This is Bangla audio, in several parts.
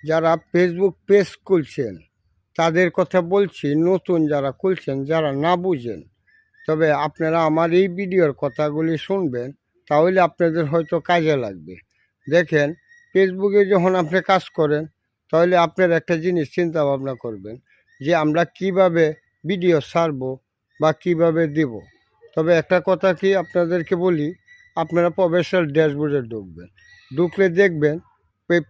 যারা ফেসবুক পেজ খুলছেন তাদের কথা বলছি, নতুন যারা খুলছেন, যারা না বুঝেন, তবে আপনারা আমার এই ভিডিওর কথাগুলি শুনবেন, তাহলে আপনাদের হয়তো কাজে লাগবে। দেখেন, ফেসবুকে যখন আপনি কাজ করেন, তাহলে আপনার একটা জিনিস চিন্তা ভাবনা করবেন যে আমরা কিভাবে ভিডিও ছাড়বো বা কিভাবে দিব। তবে একটা কথা কি আপনাদেরকে বলি, আপনারা প্রফেশনাল ড্যাশবোর্ডে ঢুকবেন, ঢুকলে দেখবেন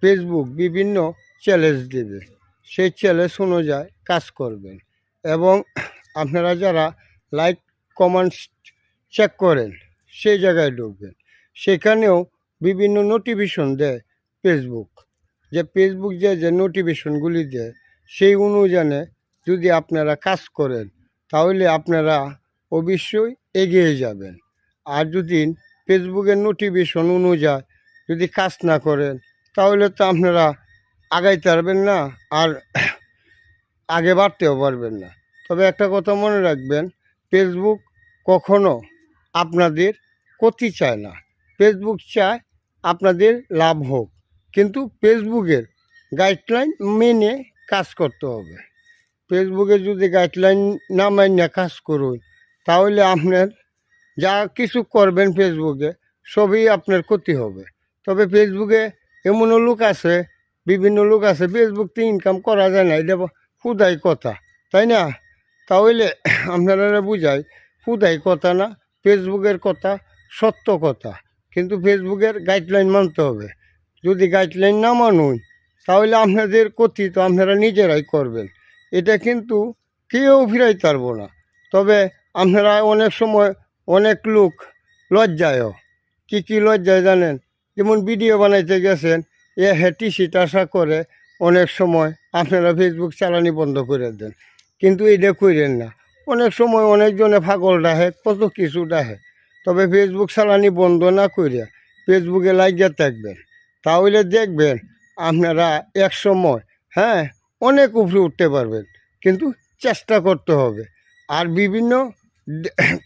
ফেসবুক বিভিন্ন চ্যালেঞ্জ দেবে, সেই চ্যালেঞ্জ অনুযায়ী কাজ করবেন। এবং আপনারা যারা লাইক কমেন্টস চেক করেন সেই জায়গায় ঢুকবেন, সেখানেও বিভিন্ন নোটিফিকেশন দেয় ফেসবুক। যে ফেসবুক যে নোটিফিকেশনগুলি দেয় সেই অনুযায়ী যদি আপনারা কাজ করেন, তাহলে আপনারা অবশ্যই এগিয়ে যাবেন। আর যদি ফেসবুকের নোটিফিকেশন অনুযায়ী যদি কাজ না করেন, তাহলে তো আপনারা আগাইতে পারবেন না, আর আগে বাড়তেও পারবেন না। তবে একটা কথা মনে রাখবেন, ফেসবুক কখনো আপনাদের ক্ষতি চায় না, ফেসবুক চায় আপনাদের লাভ হোক। কিন্তু ফেসবুকের গাইডলাইন মেনে কাজ করতে হবে। ফেসবুকে যদি গাইডলাইন না মাইনে কাজ করুন, তাহলে আপনার যা কিছু করবেন ফেসবুকে সবই আপনার ক্ষতি হবে। তবে ফেসবুকে এমনও লোক আছে, বিভিন্ন লোক আছে, ফেসবুকতে ইনকাম করা যায় না, এটা হুদাই কথা, তাই না? তাহলে আপনারা বুঝাই হুদাই কথা না, ফেসবুকের কথা সত্য কথা। কিন্তু ফেসবুকের গাইডলাইন মানতে হবে। যদি গাইডলাইন না মানুন, তাহলে আপনাদের ক্ষতি তো আপনারা নিজেরাই করবেন। এটা কিন্তু কেউ ফিরাইতে পারবো না। তবে আপনারা অনেক সময় অনেক লোক লজ্জায়ও, কী লজ্জায় জানেন? যেমন ভিডিও বানাইতে গেছেন, টিসিট আশা করে অনেক সময় আপনারা ফেসবুক চালানি বন্ধ করে দেন, কিন্তু এটা করেন না। অনেক সময় অনেকজনে পাগল ডাহে, কত কিছু ডাহে। তবে ফেসবুক চালানি বন্ধ না করে ফেসবুকে লাগিয়ে থাকবেন, তাহলে দেখবেন আপনারা এক সময়, হ্যাঁ, অনেক উপরে উঠতে পারবেন। কিন্তু চেষ্টা করতে হবে। আর বিভিন্ন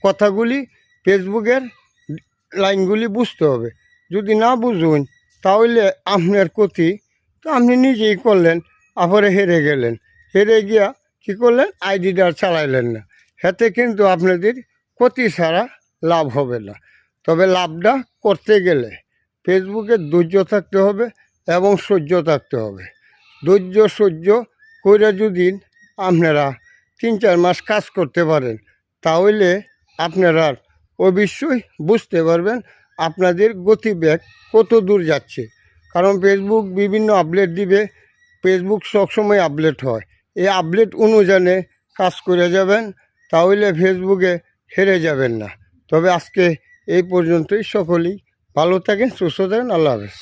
কথাগুলি ফেসবুকের লাইনগুলি বুঝতে হবে। যদি না বুঝুন, তাহলে আপনার ক্ষতি তো আপনি নিজেই করলেন, আবার হেরে গেলেন। হেরে গিয়া কী করলেন? আইডিটা আর চালাইলেন না। এতে কিন্তু আপনাদের ক্ষতি ছাড়া লাভ হবে না। তবে লাভটা করতে গেলে ফেসবুকে ধৈর্য থাকতে হবে এবং সহ্য থাকতে হবে। ধৈর্য সহ্য করে যদি আপনারা 3-4 মাস কাজ করতে পারেন, তাহলে আপনারা অবশ্যই বুঝতে পারবেন আপনাদের গতিবেগ কত দূর যাচ্ছে। কারণ ফেসবুক বিভিন্ন আপডেট দিবে, ফেসবুক সবসময় আপডেট হয়। এই আপডেট অনুযায়ী কাজ করে যাবেন, তাহলে ফেসবুকে হেরে যাবেন না। তবে আজকে এই পর্যন্তই। সকলেই ভালো থাকেন, সুস্থ থাকেন। আল্লাহ হাফেজ।